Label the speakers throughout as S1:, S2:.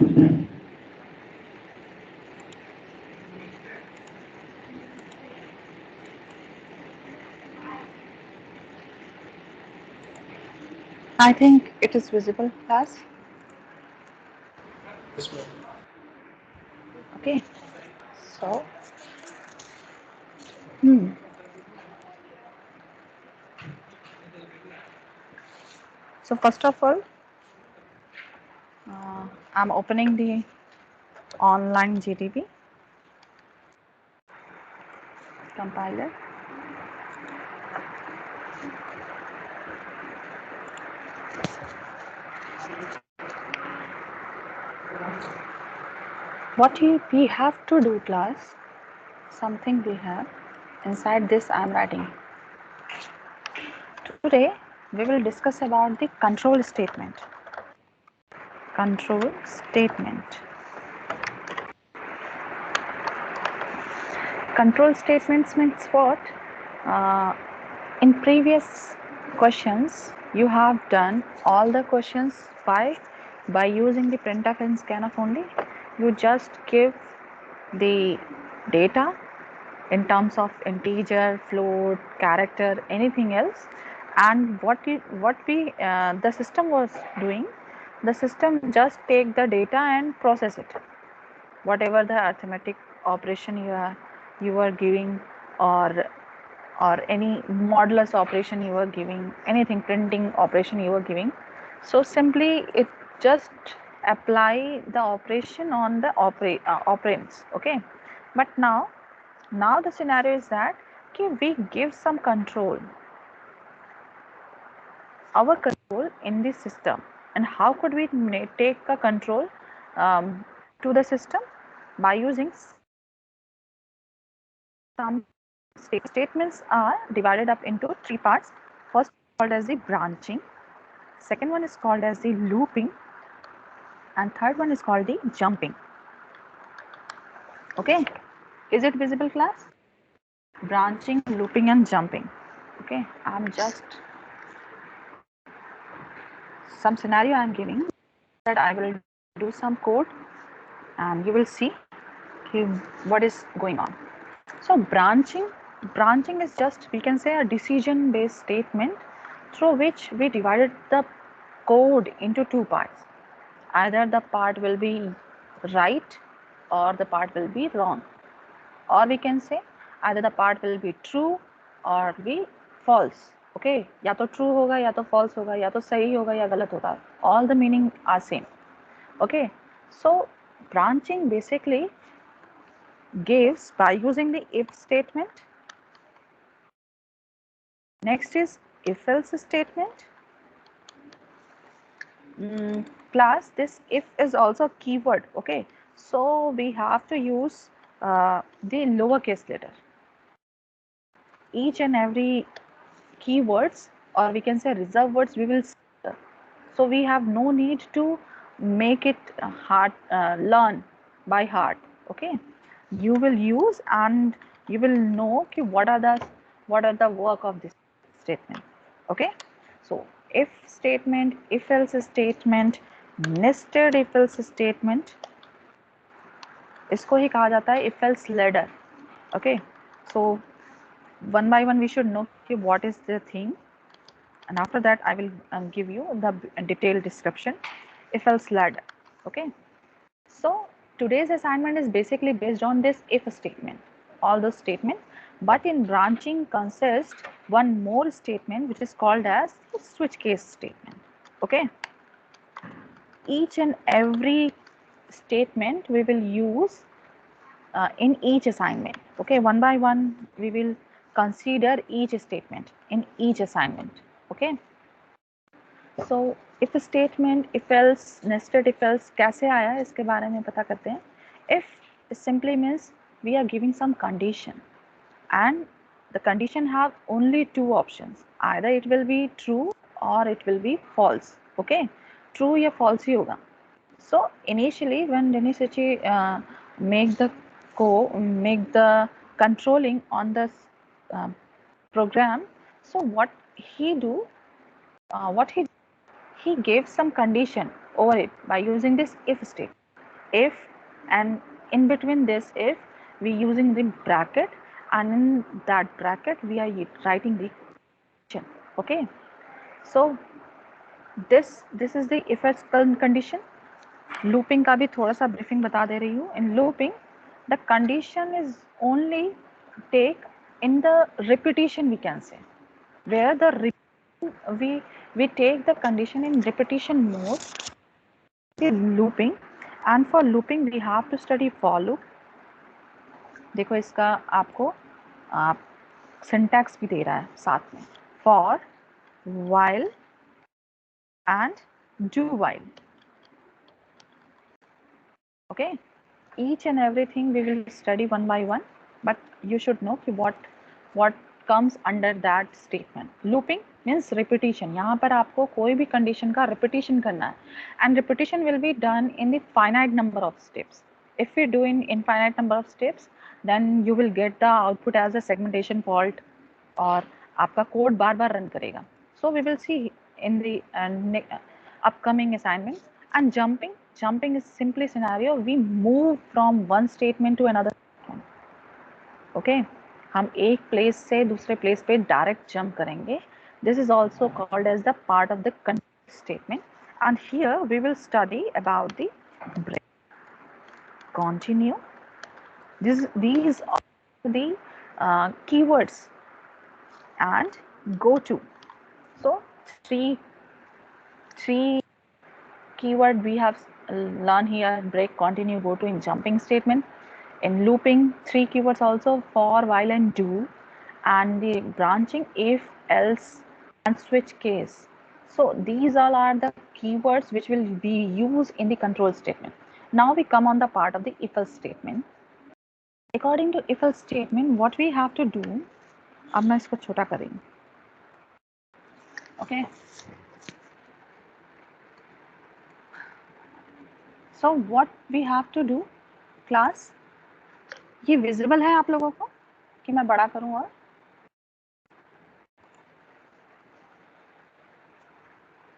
S1: I think it is visible, class. Okay. So, hmm. So first of all, I'm opening the online GTP compiler. We have to do, class, something we have inside this I'm writing. Today we will discuss about the control statement. Control statement. Control statements means what? Uh, in previous questions, you have done all the questions by using the printf and scanf only. You just give the data in terms of integer, float, character, anything else, and the system was doing. The system just take the data and process it, whatever the arithmetic operation you are giving, or any modulus operation you are giving, anything printing operation you are giving. So simply it just apply the operation on the operands. Okay, but now the scenario is that, okay, we give some control, our control in this system. And how could we take a control to the system? By using some statements are divided up into three parts. First called as the branching, second one is called as the looping, and third one is called the jumping. Okay, is it visible, class? Branching, looping, and jumping. Okay, I'm just some scenario I'm giving, that I will do some code and you will see what is going on. So branching is just, we can say, a decision based statement through which we divided the code into two parts. Either the part will be right or the part will be wrong, or we can say either the part will be true or be false. Okay, या तो true होगा या तो false होगा, या तो सही होगा या गलत होगा. All the meaning are same. Okay, so branching basically gives by using the if statement. Next is if else statement. Class, this if is also a keyword. Okay, so we have to use the lowercase letter. Each and every keywords, or we can say reserve words, we will see. So we have no need to make it hard, learn by heart. Okay, you will use and you will know what are the work of this statement. Okay, so if statement, if else statement, nested if else statement, इसको ही कहा जाता है if else ladder. Okay, so one by one we should know what is the thing, and after that I will give you the detailed description. If else ladder. Okay, so today's assignment is basically based on this if statement, all those statements, but in branching consists one more statement which is called as switch case statement. Okay, each and every statement we will use in each assignment. Okay, one by one we will consider each statement in each assignment. Okay, so if statement, if else, nested if else कैसे आया इसके बारे में पता करते हैं. If simply means we are giving some condition and the condition have only two options, either it will be true or it will be false. Okay, true या false ही होगा. So initially when Denis Ritchie make the controlling on the program, so what he do, what he gave some condition over it by using this if statement. if, and in between this if we using the bracket, and in that bracket we are writing the condition. Okay, so this is the if else condition. Looping का भी थोड़ा सा briefing बता दे रही हूँ. In looping the condition is only take in the repetition, we can say, where the we take the condition in repetition mode, the looping. And for looping we have to study for loop. देखो इसका आपको syntax भी दे रहा है साथ में, for, while and do while. Okay, each and everything we will study one by one, but you should know what comes under that statement. Looping means repetition. यहाँ पर आपको कोई भी condition का repetition करना है, and repetition will be done in the finite number of steps. If we do in infinite number of steps, then you will get the output as a segmentation fault, और आपका code बार बार run करेगा. So we will see in the upcoming assignments. And jumping is simply scenario we move from one statement to another statement. Okay, हम एक place से दूसरे place पे direct jump करेंगे. This is also called as the part of the statement. And here we will study about the break, continue. These are the keywords, and go to. So three keyword we have learned here: break, continue, go to in jumping statement. In looping, 3 keywords also: for, while and do. And the branching, if, else and switch case. So these all are the keywords which will be used in the control statement. Now we come on the part of the if else statement. According to if else statement, what we have to do, अब मैं इसको छोटा करेंगे. Okay, so what we have to do, class, ये visible है आप लोगों को कि मैं बड़ा करूं? और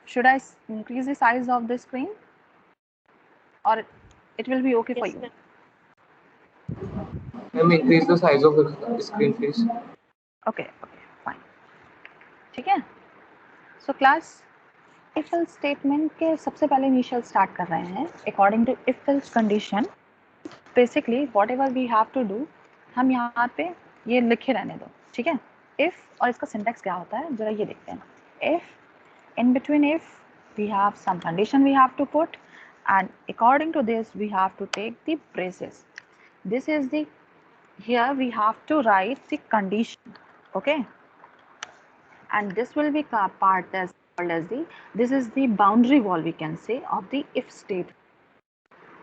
S1: should I increase the size of the screen, or it will be okay for you?
S2: Increase the size of the screen, please.
S1: Okay, fine. ठीक है. So class, if else statement के सबसे पहले initial start कर रहे हैं. According to if else condition, basically whatever we have to do, हम यहाँ पे ये लिखे रहने दो. ठीक है. If और इसका syntax क्या होता है जरा ये देखते हैं. If, in between if we have some condition we have to put, and according to this we have to take the braces. This is the, here we have to write the condition. Okay, and this will be part as called as the, this is the boundary wall, we can say, of the if state.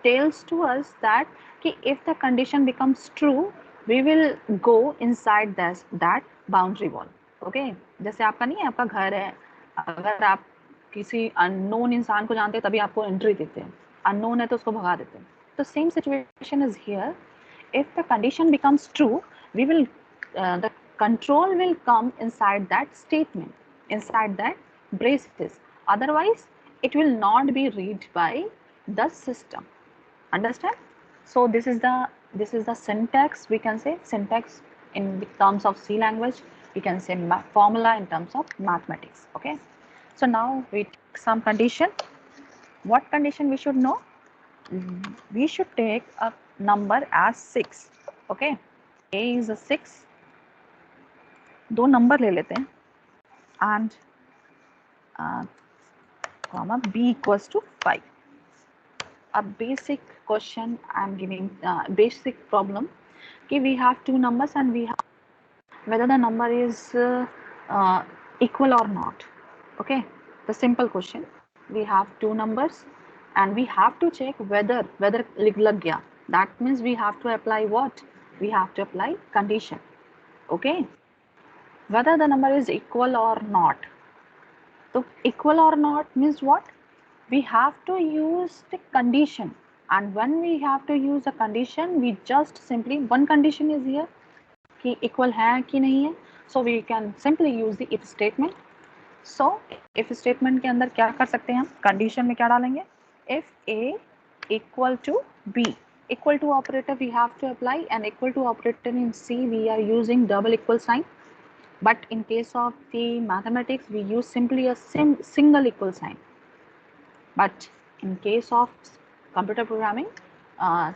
S1: Tells to us that कि if the condition becomes true, we will go inside that boundary wall. Okay, जैसे आपका नहीं है, आपका घर है, अगर आप किसी अननोन इंसान को जानते हैं तभी आपको एंट्री देते हैं, अननोन है तो उसको भगा देते हैं. तो same situation is here. If the condition becomes true, we will the control will come inside that statement, inside that braces. Otherwise, it will not be read by the system. Understand? So this is the syntax, we can say, syntax in terms of C language. We can say formula in terms of mathematics. Okay. So now we take some condition. What condition we should know? We should take a number as 6. Okay, A is a 6. दो number ले लेते हैं, and comma B equals to 5. A basic question I am giving, basic problem कि we have two numbers and we have whether the number is equal or not. Okay, the simple question. We have two numbers and we have to check whether lag gaya. That means we have to apply what? We have to apply condition. Okay, whether the number is equal or not. So equal or not means what? We have to use the condition, and when we have to use a condition, we just simply, one condition is here कि equal है कि नहीं है. So we can simply use the if statement. So if statement के अंदर क्या कर सकते हैं हम? Condition में क्या डालेंगे? If A equal to B. Equal to operator we have to apply, and equal to operator in C we are using double equal sign, but in case of the mathematics we use simply a single equal sign. But in case of computer programming,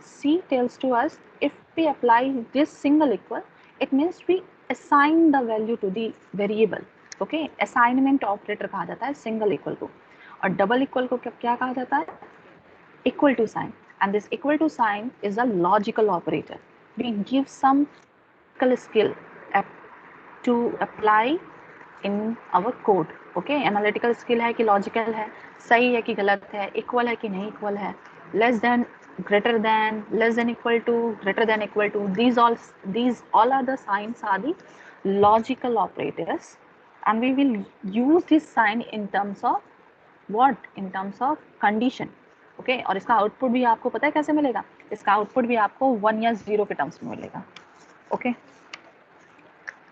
S1: C tells to us if we apply this single equal, it means we assign the value to the variable. Okay, assignment operator कहा जाता है single equal को, और double equal को क्या कहा जाता है? Equal to sign. And this equal to sign is a logical operator. We give some skill to apply in our code. Okay, analytical skill है कि logical है, सही है कि गलत है, equal है कि नहीं equal है, less than, greater than, less than equal to, greater than equal to. These all are the signs are the logical operators, and we will use this sign in terms of what? In terms of condition. Okay, और इसका output भी आपको पता है कैसे मिलेगा? इसका output भी आपको 1 या 0 के टर्म्स में मिलेगा. ओके,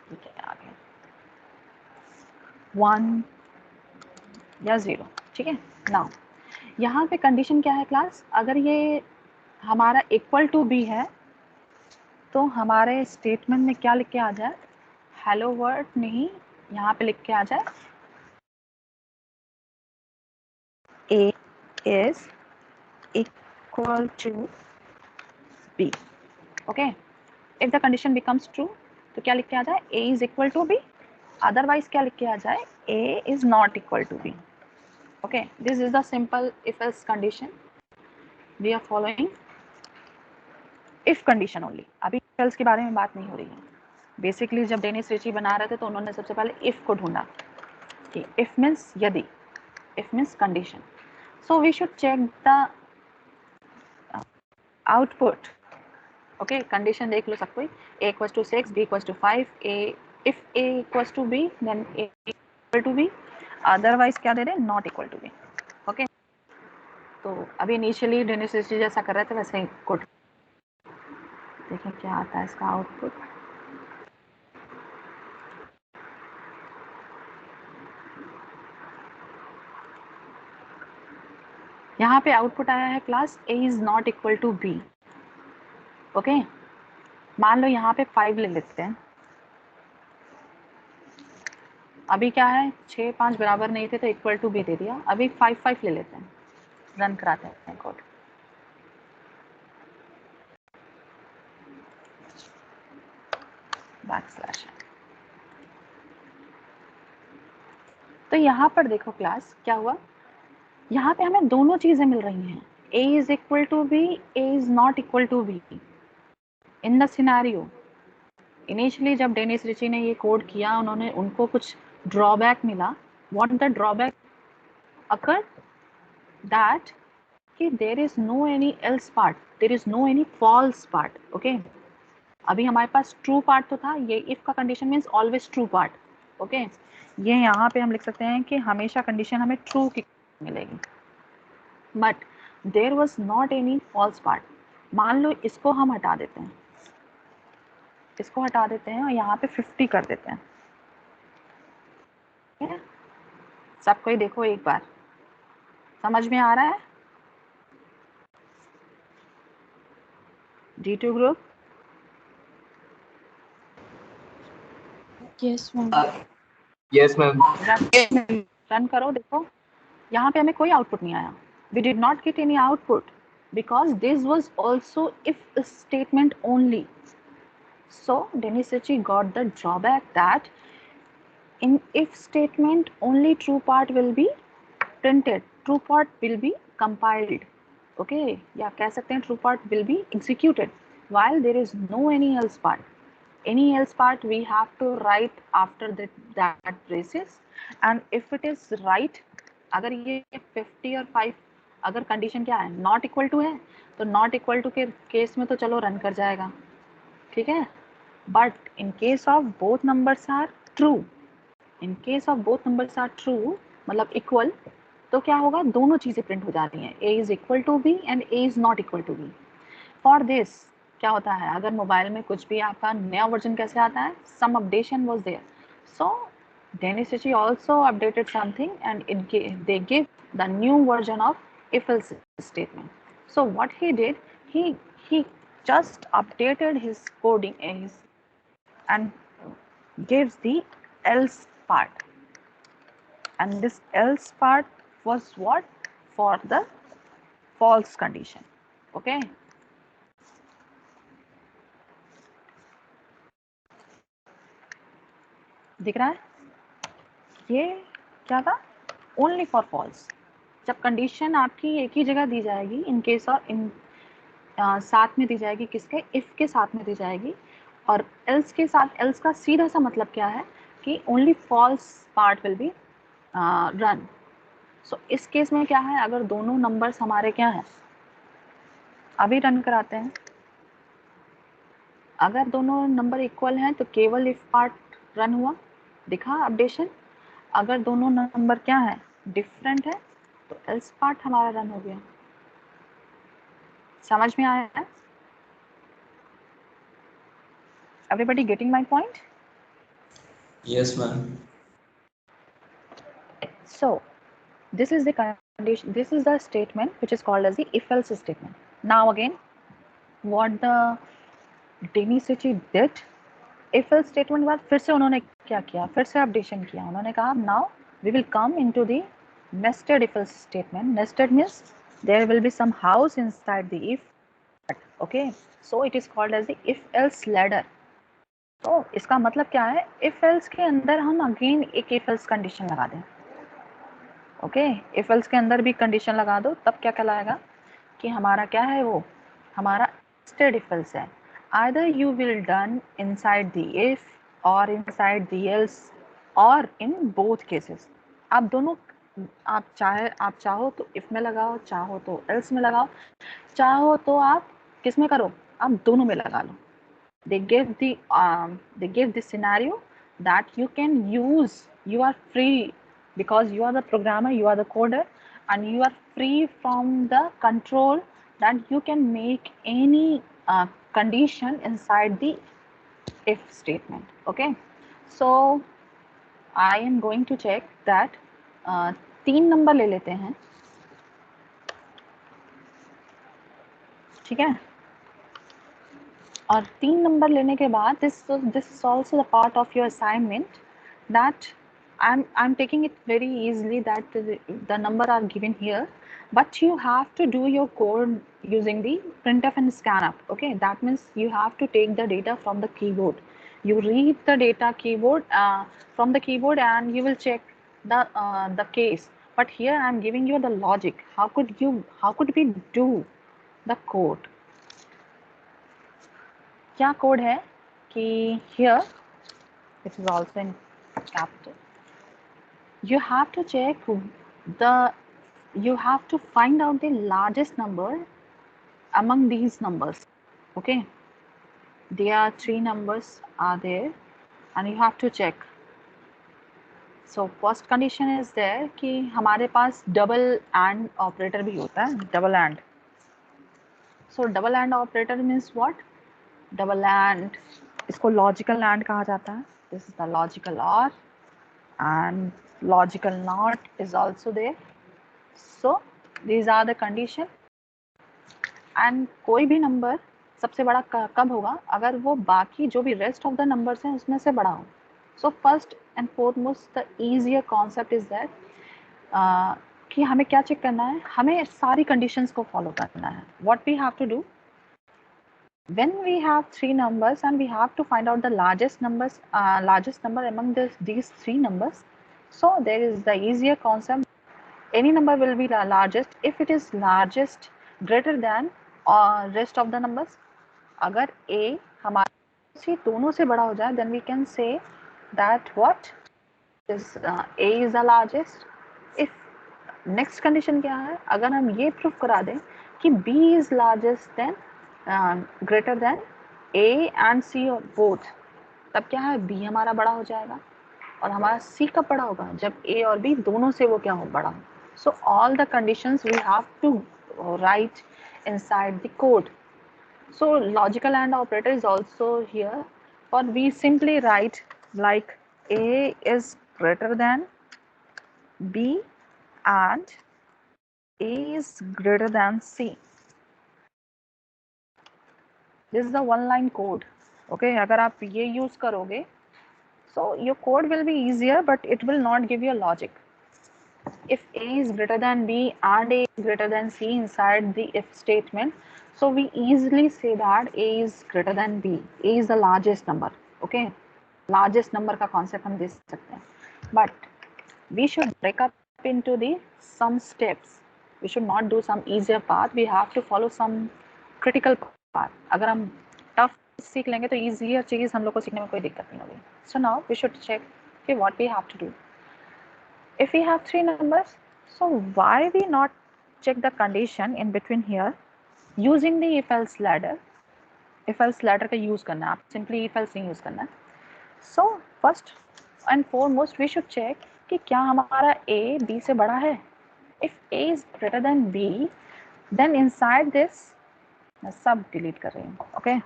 S1: ठीक है, आगे 1 या 0. ठीक है. नाउ यहाँ पे कंडीशन क्या है क्लास? अगर ये हमारा इक्वल टू बी है तो हमारे स्टेटमेंट में क्या लिख के आ जाए? हेलो वर्ल्ड नहीं, यहाँ पे लिख के आ जाए A is equal to B. Okay, if the condition becomes true तो क्या लिख के आ जाए? A is equal to B. Otherwise क्या लिख के आ जाए? A is not equal to B. Okay, this is the simple if else condition we are following. If condition only. अभी else के बारे में बात नहीं हो रही है. बेसिकली जब डेनिस रिची बना रहे थे तो उन्होंने सबसे पहले if को ढूंढा कि if means यदि, if means condition. So we should check the output. Okay, condition देख लो सब कोई. A equals to 6, B equals to 5. If A equals to B, then A equal to B. Otherwise क्या दे रहे? Not equal to B. Okay. तो अभी initially Dennis Ritchie जैसा कर रहे थे वैसे ही कोड. देखिए क्या आता है इसका आउटपुट. यहाँ पे आउटपुट आया है class A is not equal to B. Okay, मान लो यहाँ पे 5 ले लेते हैं. अभी क्या है? 6 5 बराबर नहीं थे तो इक्वल टू B दे दिया. अभी 5 5 ले लेते हैं, रन कराते हैं कोड. बैकस्लैश. तो यहाँ पर देखो क्लास क्या हुआ. यहाँ पे हमें दोनों चीजें मिल रही हैं. A is equal to B, A is not equal to B. In the scenario initially जब डेनिस रिची ने ये कोड किया, उनको कुछ ड्रॉबैक मिला. What the drawback occur? That कि there is no any else part, there is no any false part. Okay, अभी हमारे पास ट्रू पार्ट तो था. ये इफ का condition means always true part. Okay, ये यहाँ पे हम लिख सकते हैं कि हमेशा कंडीशन हमें ट्रू की मिलेगी, but there was not any false part. मान लो इसको हम हटा देते हैं, इसको हटा देते हैं और यहाँ पे 50 कर देते हैं. सब कोई देखो एक बार, समझ में आ रहा है? D2 group.
S3: Yes, ma'am.
S2: Yes, ma'am.
S1: Run करो. देखो यहाँ पे हमें कोई आउटपुट नहीं आया. We did not get any output because this was also if statement only. So Denis Ritchie got the drawback that in if statement only true part will be printed, true part will be compiled. Okay, या कह सकते हैं true part will be executed while there is no any else part. Any else part we have to write after that braces, and if it is right, अगर ये 50 और 5 अगर condition क्या है? नॉट इक्वल टू है तो not equal to के case में तो चलो रन कर जाएगा. ठीक है, but in case of both numbers are true, in case of both numbers are true मतलब इक्वल, तो क्या होगा? दोनों चीजें प्रिंट हो जाती हैं. A is equal to B and A is not equal to B. For this क्या होता है? अगर मोबाइल में कुछ भी आपका नया वर्जन कैसे आता है? Some updation was there, so Denis Ritchie also updated something and they give the new version of if else statement. So what he did, he just updated his coding and gives the else part, and this else part was what? For the false condition. Okay, दिख रहा है? ये क्या था? Only for false. जब condition आपकी एक ही जगह दी जाएगी, इन केस और इन साथ में दी जाएगी, किसके? इफ के साथ में दी जाएगी, और एल्स के साथ, एल्स का सीधा सा मतलब क्या है कि only false part will be run. So इस केस में क्या है, अगर दोनों नंबर्स हमारे क्या है, अभी रन कराते हैं, अगर दोनों नंबर इक्वल हैं तो केवल इफ पार्ट रन हुआ, दिखा अपडेशन। अगर दोनों नंबर क्या है, डिफरेंट है, तो एल्स पार्ट हमारा रन हो गया। समझ में आया है? Everybody getting my point?
S2: Yes, ma'am.
S1: So this is the condition, this is the statement which is called as the if else statement. Now again, what the Demisechi did, if else statement के बाद फिर से उन्होंने क्या किया, फिर से updation किया। उन्होंने कहा now we will come into the nested if else statement. Nested means there will be some house inside the if. Okay, so it is called as the if else ladder. तो इसका मतलब क्या है, if else के अंदर हम again एक if else condition लगा दें। ओके, if else के अंदर भी कंडीशन लगा दो, तब क्या कहलाएगा कि हमारा क्या है, वो हमारा nested if else है। Either you will done inside the if or inside the else or in both cases. आप दोनों, आप चाहो तो if में लगाओ, चाहो तो else में लगाओ, चाहो तो आप किस में करो, आप दोनों में लगा लो। They gave this scenario that you can use, you are free, because you are the programmer, you are the coder, and you are free from the control that you can make any condition inside the if statement. Okay, so I am going to check that 3 number ले लेते हैं, ठीक है? और 3 number लेने के बाद this is also the part of your assignment that I'm taking it very easily that the number are given here, but you have to do your code using the printf and scanf. Okay, that means you have to take the data from the keyboard. You read the data keyboard from the keyboard and you will check the case. But here I'm giving you the logic. How could we do the code? क्या code है कि here this is also in capital, you have to check the, you have to find out the largest number among these numbers. Okay, there are 3 numbers are there and you have to check. So first condition is there कि हमारे पास double and operator भी होता है, double and. So double and operator means what? Double and, इसको logical and कहा जाता है. This is the logical or, and logical not is also there. So these are the condition. and कोई भी number सबसे बड़ा कब होगा, अगर वो बाकी जो भी रेस्ट ऑफ द नंबर्स हैं उसमें से बड़ा हो. So first and foremost the easier concept is that कि हमें क्या चेक करना है, हमें सारी कंडीशंस को फॉलो करना है. What we have to do, when we have 3 numbers and we have to find out the largest number among these 3 numbers. So there is the easier concept, any number will be the largest if it is largest greater than rest of the numbers. अगर a हमारे दोनों से बड़ा हो जाए, then we can say that what is a is the largest. if next condition क्या है, अगर हम ये प्रूफ करा दें कि b is largest than greater than a and c both, तब क्या है, b हमारा बड़ा हो जाएगा. और हमारा c कब बड़ा होगा, जब a और b दोनों से वो क्या हो, बड़ा हो. So all the conditions we have to write inside the code. So logical and operator is also here, or we simply write like a is greater than b and a is greater than c. This is the one line code, okay. अगर आप ये use करोगे so your code will be easier but it will not give you a logic. If a is greater than b and a is greater than c inside the if statement, so we easily say that a is greater than b. A is the largest number, okay. Largest number का concept हम दे सकते हैं, but we should break up into the some steps. We should not do some easier path. We have to follow some critical path. अगर हम tough सीख लेंगे तो easier चीज हम लोग को सीखने में कोई दिक्कत नहीं होगी. So now we should check okay what we have to do. If we have three numbers, so why we not check the condition in between here using the if else ladder. If else ladder का use करना है, आप simply if else नहीं use करना है. So first and foremost we should check कि क्या हमारा a b से बड़ा है. If a is greater than b, then inside this मैं सब delete कर रही हूँ, okay.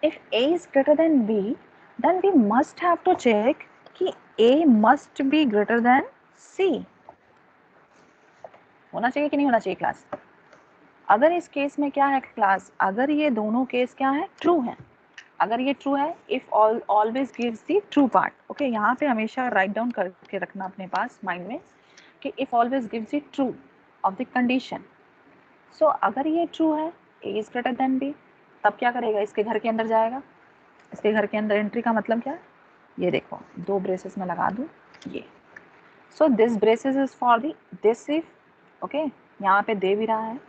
S1: If a is greater than b, then we must have to check कि a must be greater than c. होना चाहिए कि नहीं होना चाहिए क्लास. अगर इस केस में क्या है क्लास, अगर ये दोनों केस क्या है, ट्रू है. अगर ये ट्रू है, if always gives the true part, okay. यहाँ पे हमेशा राइट डाउन करके रखना अपने पास माइंड में कि if always gives the true of the condition. So अगर ये ट्रू है, A is greater than B, तब क्या करेगा, इसके घर के अंदर जाएगा. इसके घर के अंदर एंट्री का मतलब क्या है, ये देखो दो ब्रेसेस में लगा दूं ये. So this braces is for the this if, okay. यहाँ पे दे भी रहा है.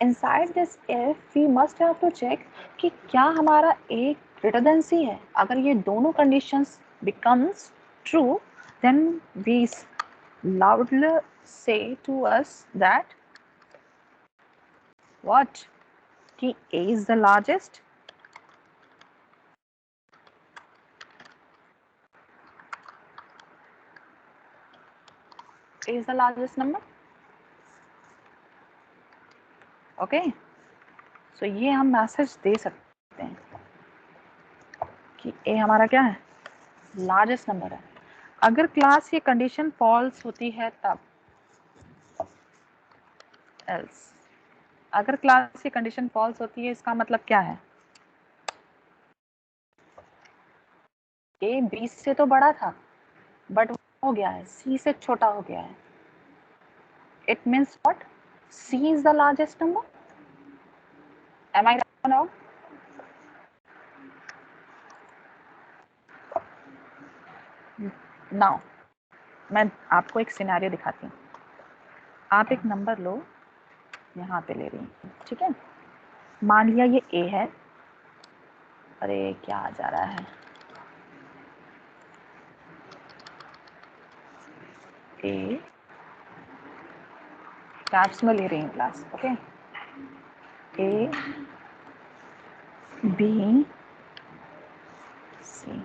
S1: Inside this if we must have to check कि क्या हमारा a greater than c है. अगर ये दोनों conditions becomes true, then we loudly say to us that what, कि a is the largest, a is the largest number, okay. so ये हम मैसेज दे सकते हैं कि a हमारा क्या है, लार्जेस्ट नंबर है. अगर क्लास ये कंडीशन फॉल्स होती है तब, एल्स. अगर क्लास की कंडीशन फॉल्स होती है इसका मतलब क्या है, a b से तो बड़ा था बट हो गया है c से छोटा हो गया है. It means what, c is the largest number. Am I right now. Now मैं आपको एक सिनेरियो दिखाती हूँ. आप एक नंबर लो, यहाँ पे ले रही हूँ, ठीक है. मान लिया ये a है. अरे क्या आ जा रहा है, a कैप्स में ले रही हूँ class, okay. a b c.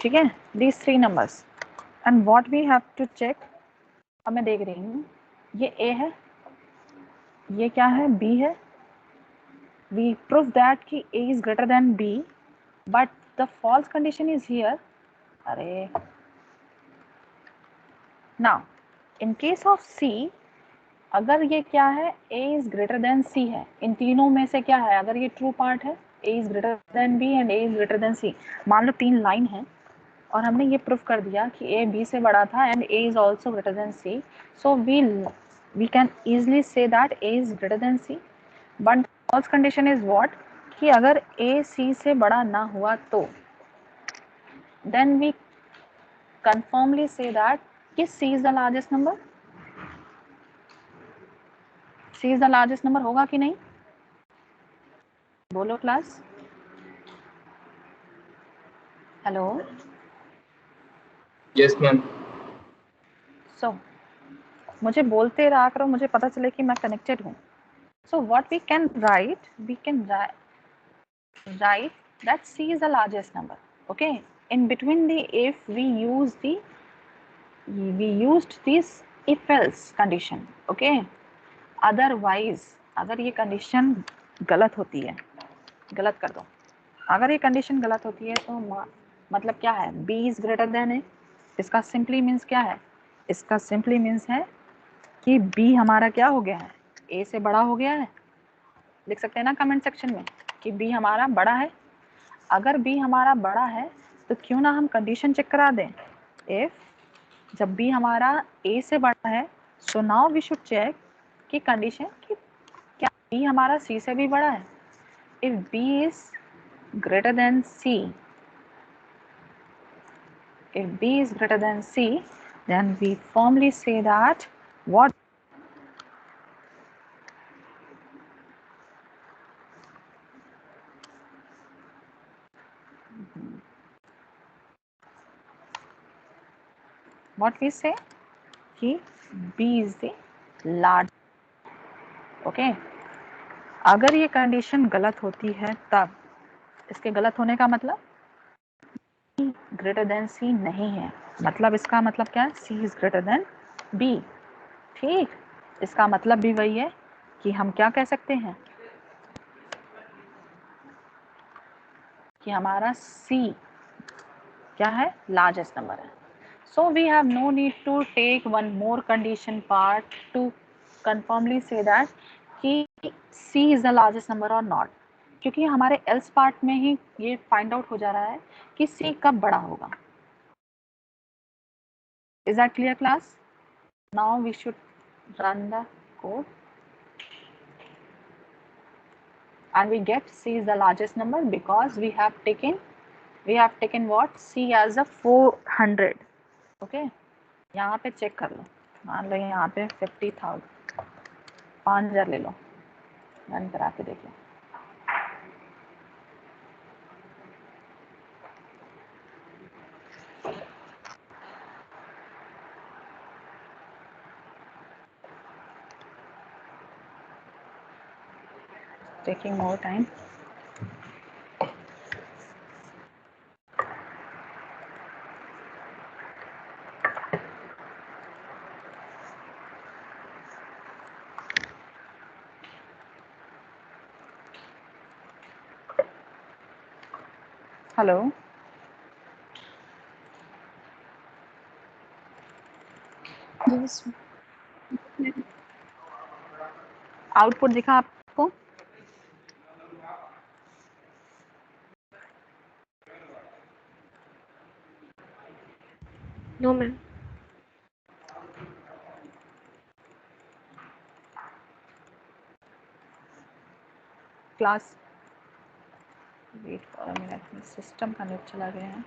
S1: ठीक है, these three numbers and what we have to check. अब मैं देख रही हूँ ये a है, ये क्या है, b है. we prove that कि a is greater than b but the false condition is here. अरे now in case of c, अगर ये क्या है, a is greater than c है. इन तीनों में से क्या है, अगर ये ट्रू पार्ट है, a is greater than b and a is greater than c. मान लो तीन लाइन है और हमने ये प्रूफ कर दिया कि a b से बड़ा था and a is also greater than c. so we can easily say that a is greater than c. but the false condition is what, कि अगर a c से बड़ा ना हुआ तो then we confirmly say that कि c is the largest number. c is the largest number होगा कि नहीं, बोलो class. Hello.
S2: Yes, ma'am.
S1: so मुझे बोलते रहा करो, मुझे पता चले कि मैं कनेक्टेड हूँ. so what we can write, we can write that c is the largest number, okay. in between the if we used this if else condition, okay. otherwise अगर ये कंडीशन गलत होती है, गलत कर दो. अगर ये कंडीशन गलत होती है तो मतलब क्या है, b is greater than a, इसका सिंपली मीन्स क्या है? इसका सिंपली मीन्स है कि B हमारा क्या हो गया है? A से बड़ा हो गया है। लिख सकते हैं ना कमेंट सेक्शन में कि B हमारा बड़ा है। अगर B हमारा बड़ा है तो क्यों ना हम कंडीशन चेक करा दें। इफ जब B हमारा A से बड़ा है, so now we should check कि कंडीशन कि क्या B हमारा C से भी बड़ा है। If B is greater than C, if B is greater than C, then we firmly say that what we say कि B is the large. Okay अगर ये कंडीशन गलत होती है तब इसके गलत होने का मतलब ग्रेटर देन C नहीं है, मतलब इसका मतलब क्या है? C is greater then B। ठीक, इसका मतलब भी वही है कि हम क्या कह सकते हैं कि हमारा C क्या है? लार्जेस्ट नंबर है। So we have no need to take one more condition part to confirmly say that कि C is the largest number or not, क्योंकि हमारे else part में ही ये find out हो जा रहा है कि C कब बड़ा होगा। Is that clear class? Now we should run the code and we get C is the largest number because we have taken what? C as a 400. Okay, यहाँ पे चेक कर लो, मान लो यहाँ पे 50,000 5,000 ले लो, रन करा के देख लो। Taking more time. Hello,
S3: Yes,
S1: output दिखा आपको?
S3: no, ma'am.
S1: Class wait for a minute, system का नेट चला गया है।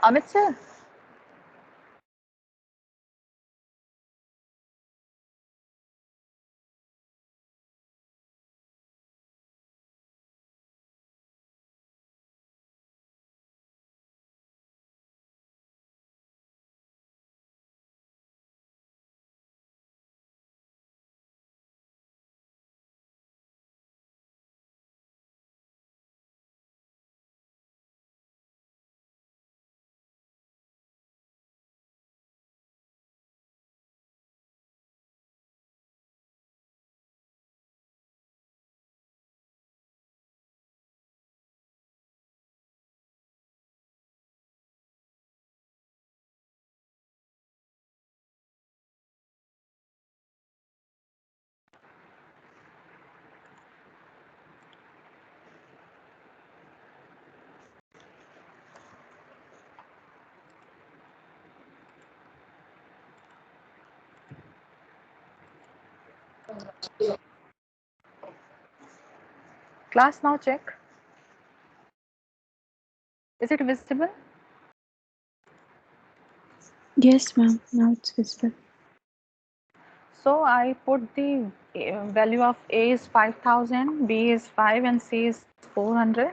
S1: Amit sir, class now check. Is it visible?
S3: Yes, ma'am. Now it's visible.
S1: So I put the value of A is 5,000, B is 5 and C is 400,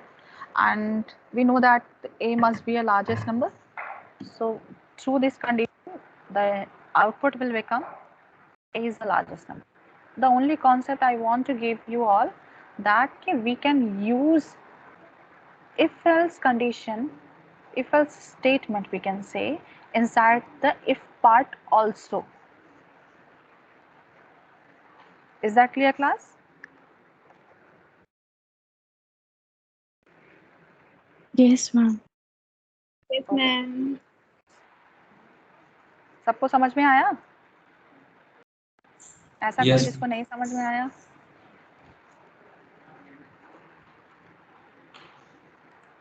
S1: and we know that A must be a largest number. So through this condition the output will become A is the largest number. The only concept I want to give you all that we can use if else condition if else statement, we can say, inside the if part also. Is that clear, class?
S3: Yes, ma'am.
S4: Yes, ma'am.
S1: सबको समझ में आया? ऐसा कोई
S2: Yes.
S1: जिसको नहीं समझ में आया?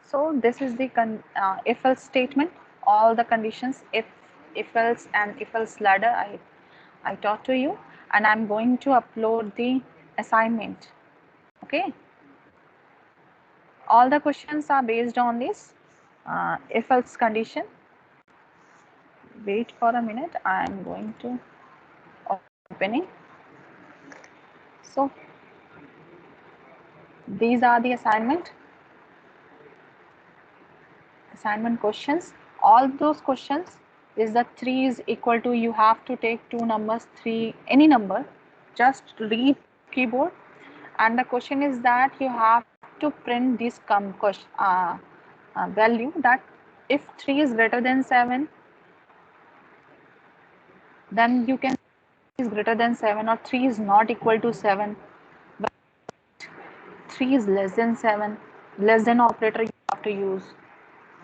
S1: So this is the if else statement. All the conditions if else and if else ladder I taught to you, and I'm going to upload the assignment. Okay. All the questions are based on this if else condition. Wait for a minute. I am going to opening. So these are the assignment questions. All those questions is that 3 is equal to, you have to take two numbers, 3, any number, just read keyboard, and the question is that you have to print this value, that if 3 is greater than 7, then you can is greater than 7, or 3 is not equal to 7, but 3 is less than 7. Less than operator you have to use,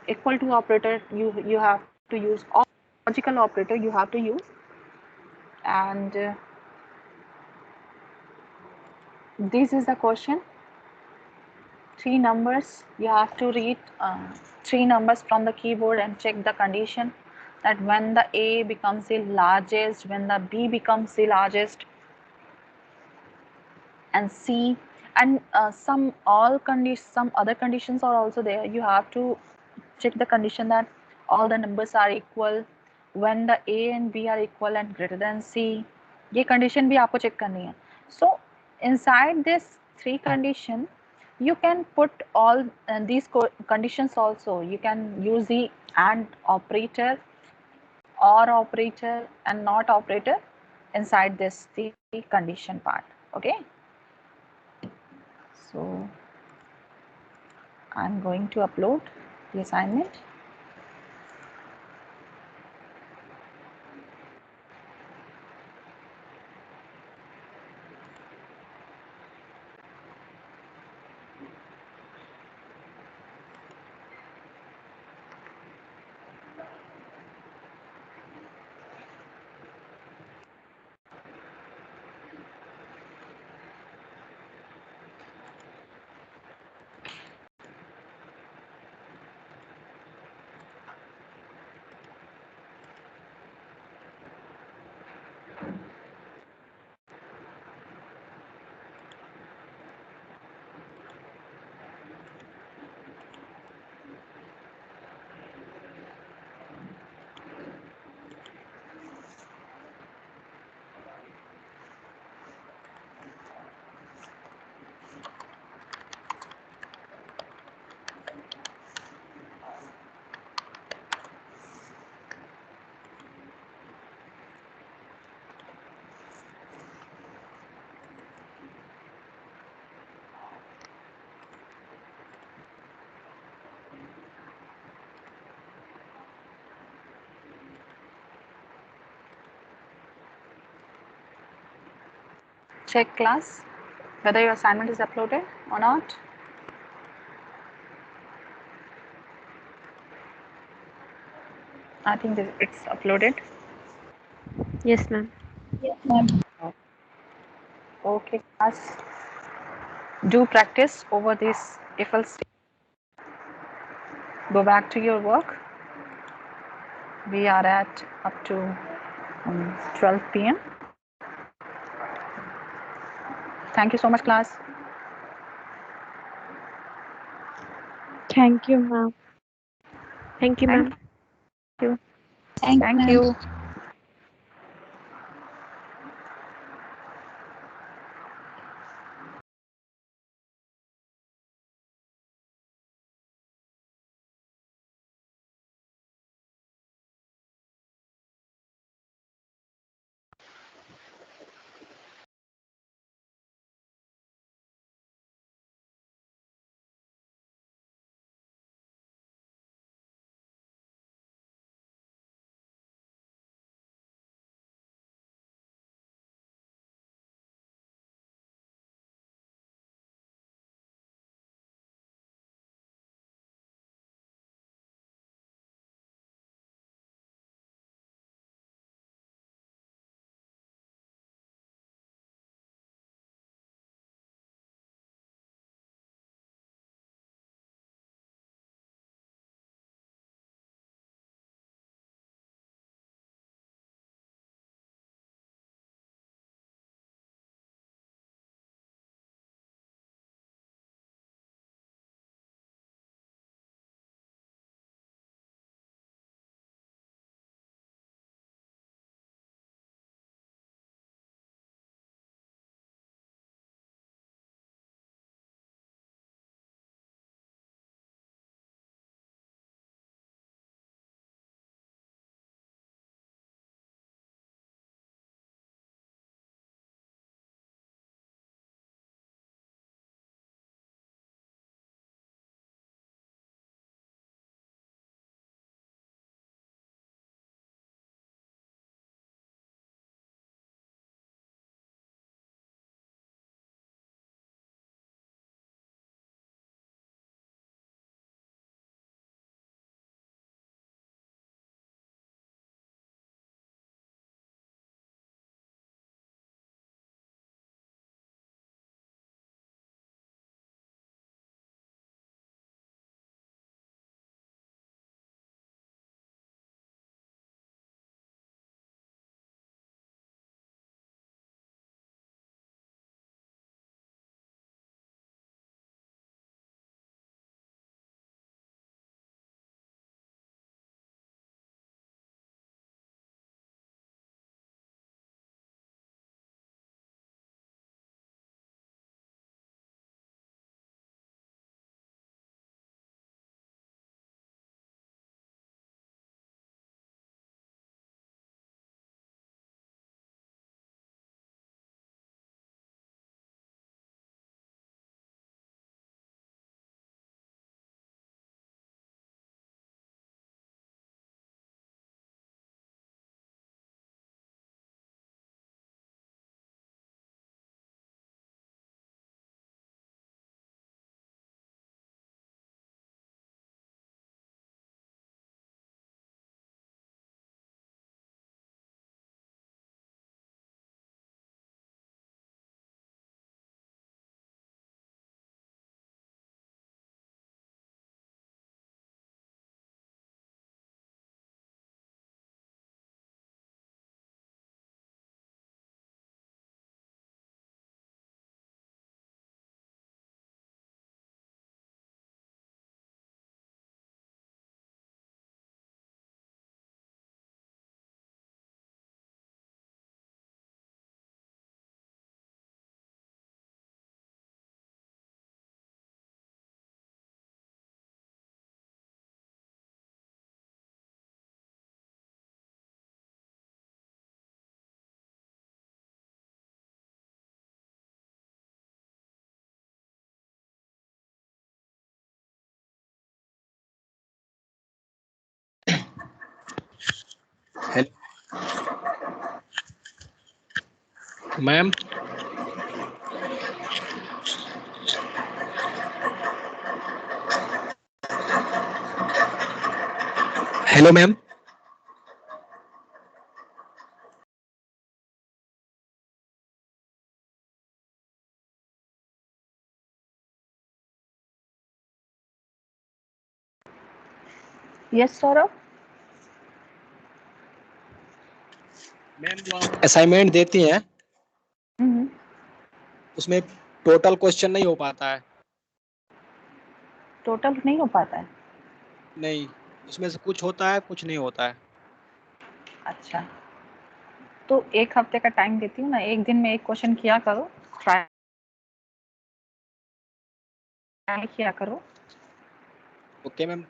S1: equal to operator you have to use, or logical operator you have to use, and this is the question. 3 numbers, you have to read 3 numbers from the keyboard and check the condition, that when the A becomes the largest, when the B becomes the largest, and C, and some other conditions are also there. You have to check the condition that all the numbers are equal, when the A and B are equal and greater than C. ये condition भी आपको check करनी है. So inside this 3 condition, you can put all these conditions also. You can use the AND operator, OR operator, and NOT operator inside this the condition part. Okay. So I'm going to upload the assignment. Check class whether your assignment is uploaded or not. I think it's uploaded.
S3: Yes, ma'am.
S4: Yes, ma'am.
S1: Okay, class. Do practice over this if else. Go back to your work. We are at up to 12 p.m. Thank you so much, class.
S3: Thank you, ma'am. Thank you, ma'am.
S1: Thank you.
S5: Ma'am hello ma'am.
S1: Yes Saurabh.
S5: Ma'am जो आप assignment देती हैं उसमें total question नहीं हो पाता है।
S1: Total नहीं हो पाता है?
S5: नहीं, उसमें से कुछ होता है कुछ नहीं होता है।
S1: अच्छा, तो एक हफ्ते का टाइम देती हूँ ना, एक दिन में एक क्वेश्चन किया करो, ट्राई किया करो।
S5: Okay ma'am. तो